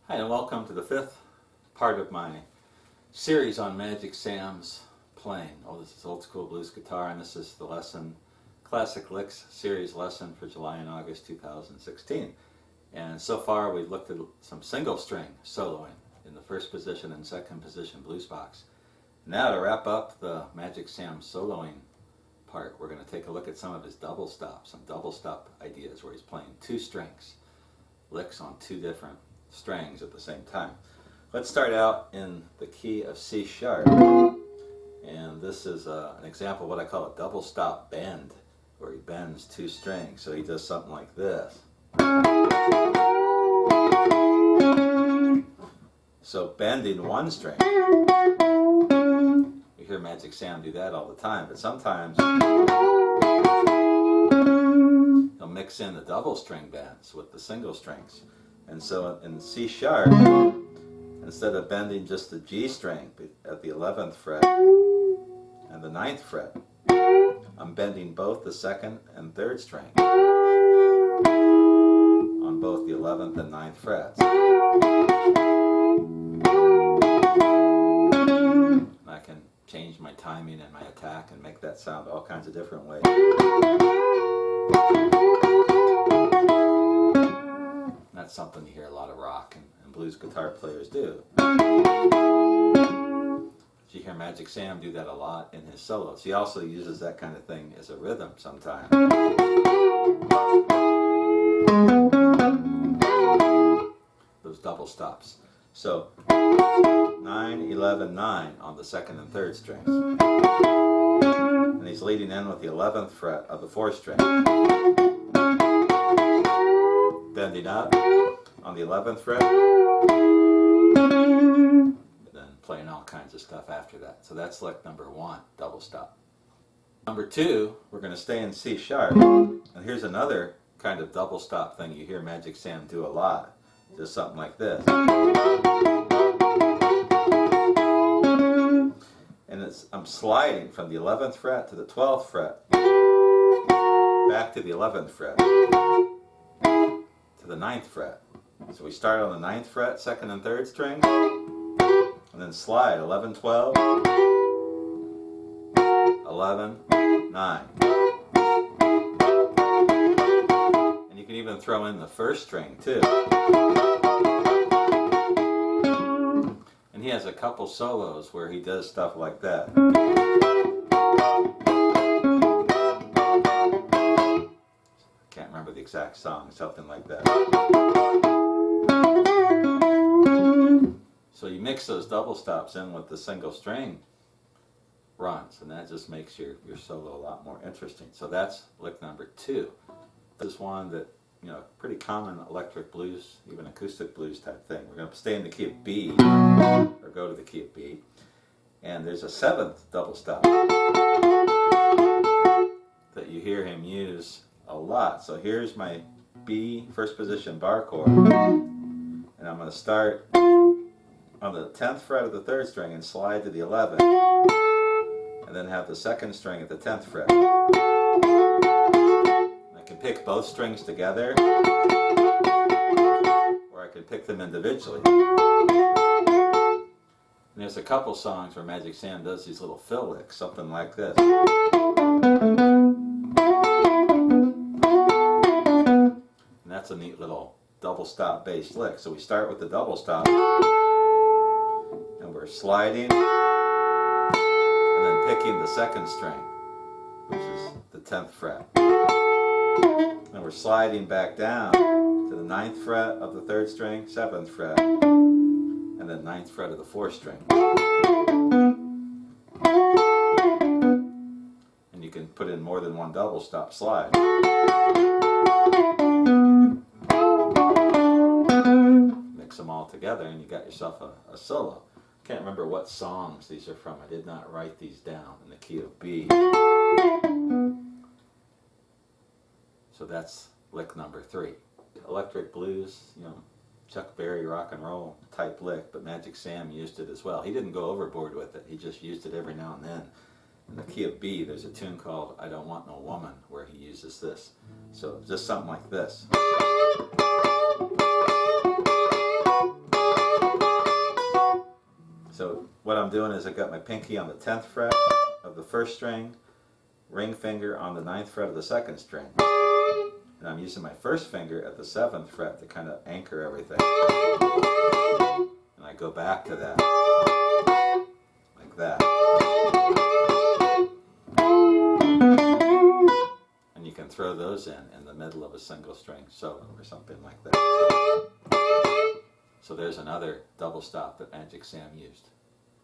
Hi, and welcome to the fifth part of my series on Magic Sam's playing. This is Old School Blues Guitar, and this is the lesson, Classic Licks series lesson for July and August 2016. And so far we've looked at some single string soloing in the first position and second position blues box. Now to wrap up the Magic Sam soloing part, we're going to take a look at some of his double stops, some double stop ideas where he's playing two strings, licks on two different strings at the same time. Let's start out in the key of C sharp, and this is an example of what I call a double stop bend, where he bends two strings. So he does something like this. So bending one string, you hear Magic Sam do that all the time, but sometimes he'll mix in the double string bends with the single strings. And so in C sharp, instead of bending just the G string at the 11th fret and the 9th fret, I'm bending both the 2nd and 3rd string on both the 11th and 9th frets. And I can change my timing and my attack and make that sound all kinds of different ways. That's something you hear a lot of rock and blues guitar players do. You hear Magic Sam do that a lot in his solos. He also uses that kind of thing as a rhythm sometimes. Those double stops. So 9, 11, 9 on the 2nd and 3rd strings. And he's leading in with the 11th fret of the 4th string. Bending up on the 11th fret, and then playing all kinds of stuff after that. So that's lick number 1, double stop. Number 2, we're going to stay in C sharp, and here's another kind of double stop thing you hear Magic Sam do a lot. Just something like this. And I'm sliding from the 11th fret to the 12th fret, back to the 11th fret, the 9th fret. So we start on the 9th fret, 2nd and 3rd string, and then slide 11, 12, 11, 9. And you can even throw in the 1st string too. And he has a couple solos where he does stuff like that. Can't remember the exact song, something like that. So you mix those double stops in with the single string runs, and that just makes your solo a lot more interesting. So that's lick number 2. This is one that, pretty common electric blues, even acoustic blues type thing. We're going to stay in the key of B, or go to the key of B, and there's a 7th double stop that you hear him use a lot. So here's my B first position bar chord, and I'm going to start on the 10th fret of the 3rd string and slide to the 11th, and then have the 2nd string at the 10th fret. I can pick both strings together, or I can pick them individually. And there's a couple songs where Magic Sam does these little fill licks, something like this. That's a neat little double stop bass lick. So we start with the double stop, and we're sliding, and then picking the 2nd string, which is the 10th fret. And we're sliding back down to the 9th fret of the 3rd string, 7th fret, and then 9th fret of the 4th string. And you can put in more than one double stop slide. Them all together, and you got yourself a solo. Can't remember what songs these are from. I did not write these down in the key of B. So that's lick number 3. Electric blues, Chuck Berry rock and roll type lick, but Magic Sam used it as well. He didn't go overboard with it. He just used it every now and then. In the key of B, there's a tune called I Don't Want No Woman where he uses this. So just something like this. I'm doing is I've got my pinky on the 10th fret of the first string, ring finger on the 9th fret of the second string. And I'm using my first finger at the 7th fret to kind of anchor everything. And I go back to that, like that. And you can throw those in the middle of a single string solo or something like that. So there's another double stop that Magic Sam used.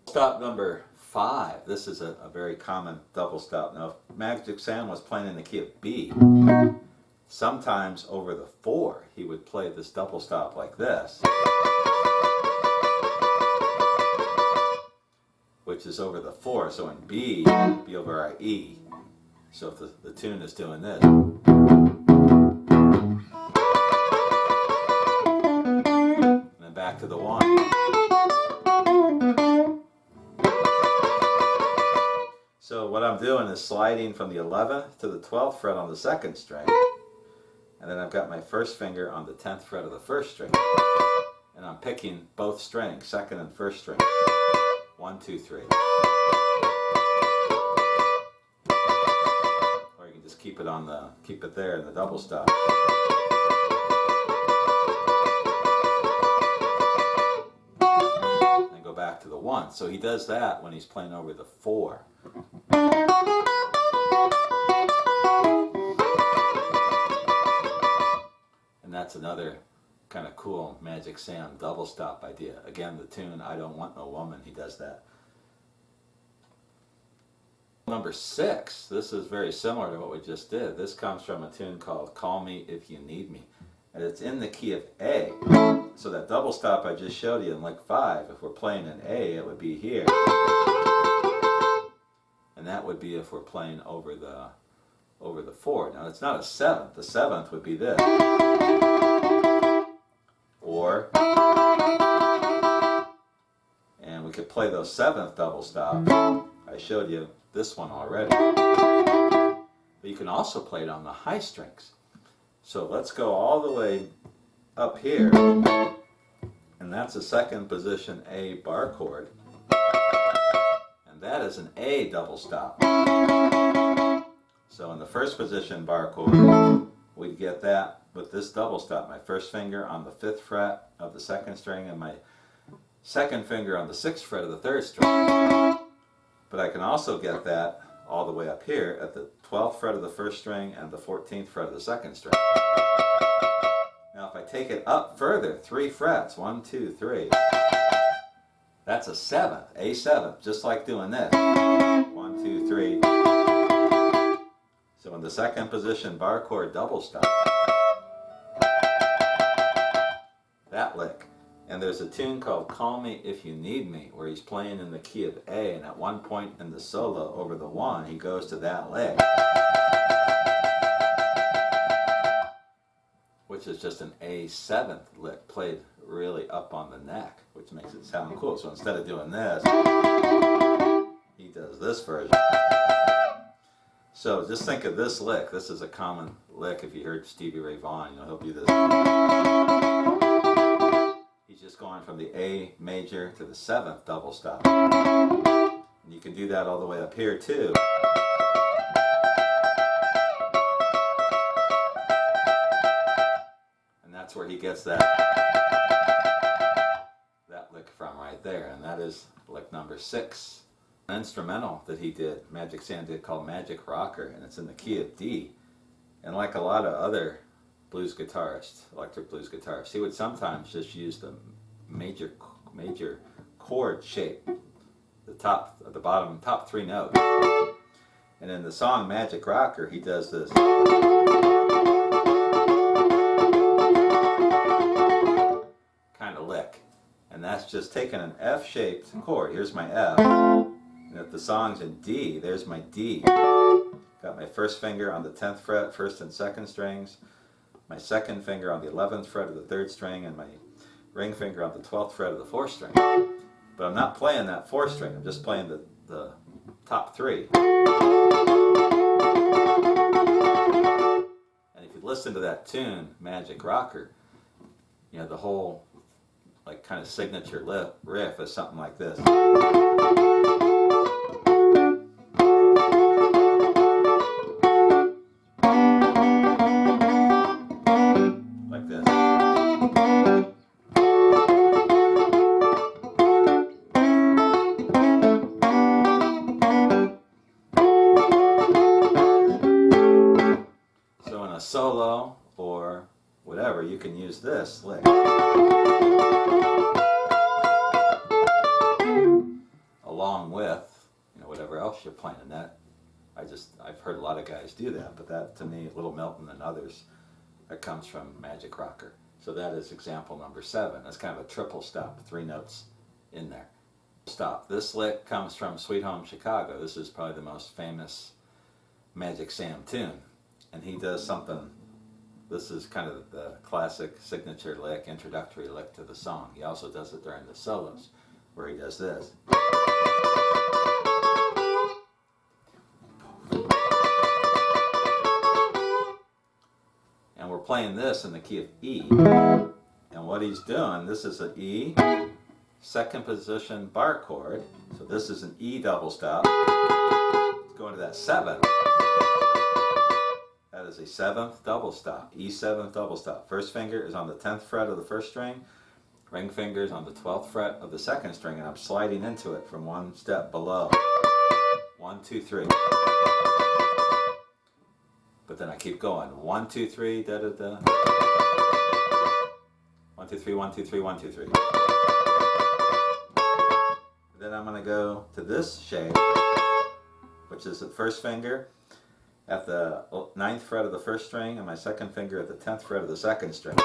Stop number 5. This is a very common double stop. Now, if Magic Sam was playing in the key of B, sometimes over the 4, he would play this double stop like this, which is over the 4. So in B, it would be over our E. So if the tune is doing this, and then back to the 1. So what I'm doing is sliding from the 11th to the 12th fret on the second string, and then I've got my first finger on the 10th fret of the first string, and I'm picking both strings, second and first string. 1, 2, 3. Or you can just keep it there in the double stop. And go back to the 1. So he does that when he's playing over the 4. And that's another kind of cool Magic Sam double stop idea. Again, the tune I Don't Want No Woman, he does that. Number 6, this is very similar to what we just did. This comes from a tune called Call Me If You Need Me. And it's in the key of A. So that double stop I just showed you in lick 5, if we're playing in A, it would be here. And that would be if we're playing over the 4. Now it's not a 7th. The 7th would be this. Or, and we could play those 7th double stops. I showed you this one already. But you can also play it on the high strings. So let's go all the way up here. And that's a second position A bar chord. And that is an A double stop. So in the first position bar chord, we'd get that with this double stop. My first finger on the 5th fret of the second string and my second finger on the 6th fret of the 3rd string. But I can also get that all the way up here at the 12th fret of the 1st string and the 14th fret of the 2nd string. Now if I take it up further, 3 frets, 1, 2, 3, that's a 7th, A 7th, just like doing this. 1, 2, 3. So in the second position bar chord double stop, that lick. And there's a tune called Call Me If You Need Me, where he's playing in the key of A, and at one point in the solo over the 1, he goes to that lick, which is just an A 7th lick played really up on the neck, which makes it sound cool. So instead of doing this, he does this version. So just think of this lick. This is a common lick. If you heard Stevie Ray Vaughan, he'll do this. He's just going from the A major to the 7th double stop. And you can do that all the way up here too. And that's where he gets that lick from right there. And that is lick number 6. An instrumental that he did, Magic Sam did, called Magic Rocker, and it's in the key of D. And like a lot of other blues guitarists, electric blues guitarists, he would sometimes just use the major chord shape, the bottom top 3 notes. And in the song Magic Rocker, he does this kind of lick. And that's just taking an F-shaped chord. Here's my F. And if the song's in D, there's my D. Got my first finger on the 10th fret, 1st and 2nd strings, my second finger on the 11th fret of the 3rd string, and my ring finger on the 12th fret of the 4th string. But I'm not playing that 4th string, I'm just playing the top 3. And if you listen to that tune, Magic Rocker, the whole like kind of signature riff is something like this. Like this. So in a solo or whatever, you can use this lick along with, you know, whatever else you're playing. And that, I've heard a lot of guys do that, but that to me, Little Milton and others, that comes from Magic Rocker. So that is example number 7. That's kind of a triple stop, 3 notes in there. Stop. This lick comes from Sweet Home Chicago. This is probably the most famous Magic Sam tune. And he does something, this is kind of the classic signature lick, introductory lick to the song. He also does it during the solos, where he does this. And we're playing this in the key of E. And what he's doing, this is an E, second position bar chord. So this is an E double stop. Let's go into that 7. That is a 7th double stop, E 7th double stop. First finger is on the 10th fret of the first string, ring finger is on the 12th fret of the second string, and I'm sliding into it from one step below. 1, 2, 3. But then I keep going. 1, 2, 3, da da da. 1, 2, 3, 1, 2, 3, 1, 2, 3. Then I'm going to go to this shape, which is the first finger at the 9th fret of the first string and my second finger at the 10th fret of the second string.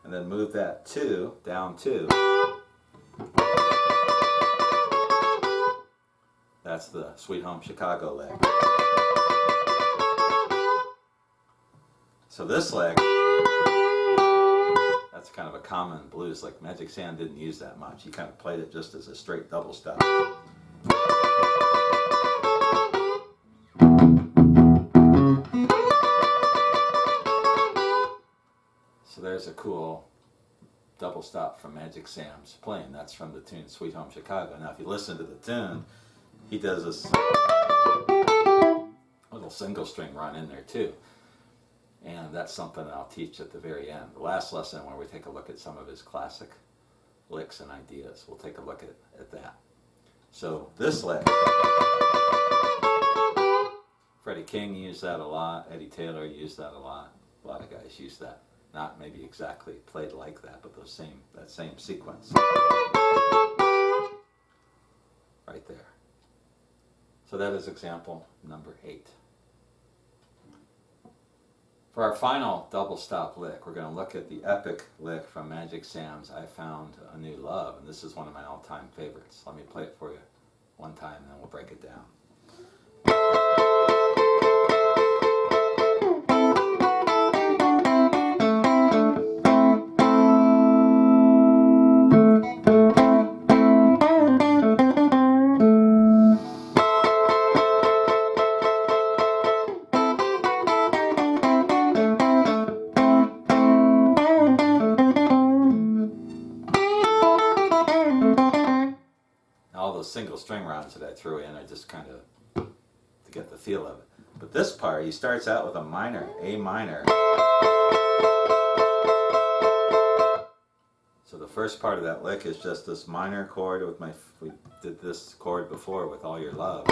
And then move that 2 down 2. That's the Sweet Home Chicago lick. So this lick, that's kind of a common blues lick. Magic Sam didn't use that much. He kind of played it just as a straight double stop. So there's a cool double stop from Magic Sam's playing. That's from the tune Sweet Home Chicago. Now if you listen to the tune, he does this little single string run in there too. And that's something I'll teach at the very end. The last lesson where we take a look at some of his classic licks and ideas. We'll take a look at that. So this lick, Freddie King used that a lot, Eddie Taylor used that a lot of guys use that. Not maybe exactly played like that, but that same sequence. Right there. So that is example number 8. For our final double stop lick, we're going to look at the epic lick from Magic Sam's I Found a New Love, and this is one of my all-time favorites. Let me play it for you one time and then we'll break it down. All those single string rounds that I threw in are just kind of to get the feel of it. But this part, he starts out with a minor, A minor. So the first part of that lick is just this minor chord with we did this chord before with All Your Love.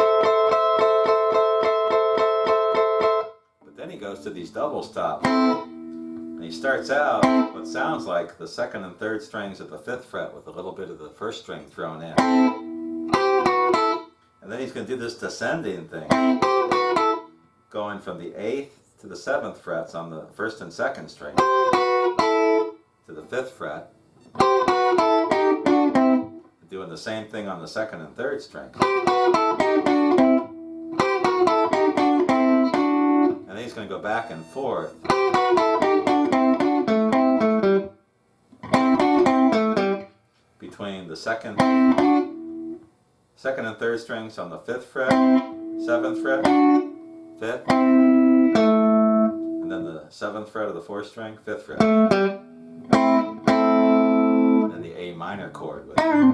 But then he goes to these double stops. And he starts out what sounds like the 2nd and 3rd strings at the 5th fret with a little bit of the 1st string thrown in. And then he's going to do this descending thing, going from the 8th to the 7th frets on the 1st and 2nd string, to the 5th fret, doing the same thing on the 2nd and 3rd string. And then he's going to go back and forth. Between the second and 3rd strings on the 5th fret, 7th fret, 5th, and then the 7th fret of the 4th string, 5th fret. And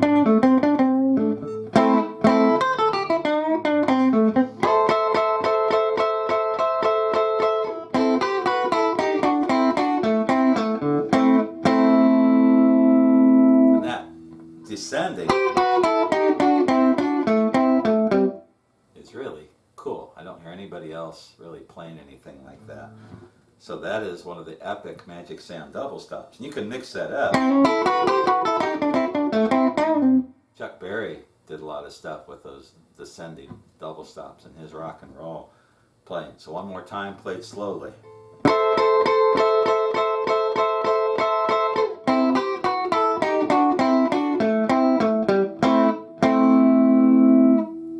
that descending is really cool. I don't hear anybody else really playing anything like that. So that is one of the epic Magic Sam double stops. And you can mix that up. Chuck Berry did a lot of stuff with those descending double stops in his rock and roll playing. So one more time, played slowly.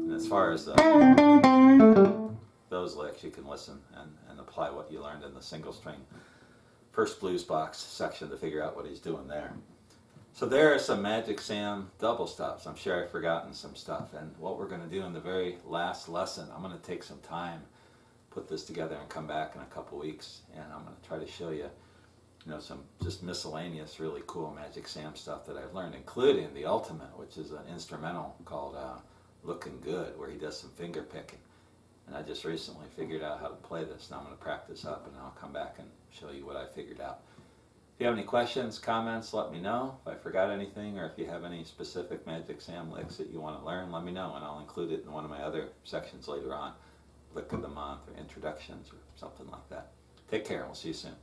And as far as those licks, you can listen and apply what you learned in the single string first blues box section to figure out what he's doing there. So there are some Magic Sam double stops. I'm sure I've forgotten some stuff. And what we're going to do in the very last lesson, I'm going to take some time, put this together and come back in a couple weeks. And I'm going to try to show you, some just miscellaneous, really cool Magic Sam stuff that I've learned, including the ultimate, which is an instrumental called Looking Good, where he does some finger picking. And I just recently figured out how to play this. Now I'm going to practice up and I'll come back and show you what I figured out. If you have any questions, comments, let me know. If I forgot anything or if you have any specific Magic Sam licks that you want to learn, let me know and I'll include it in one of my other sections later on. Lick of the month or introductions or something like that. Take care. We'll see you soon.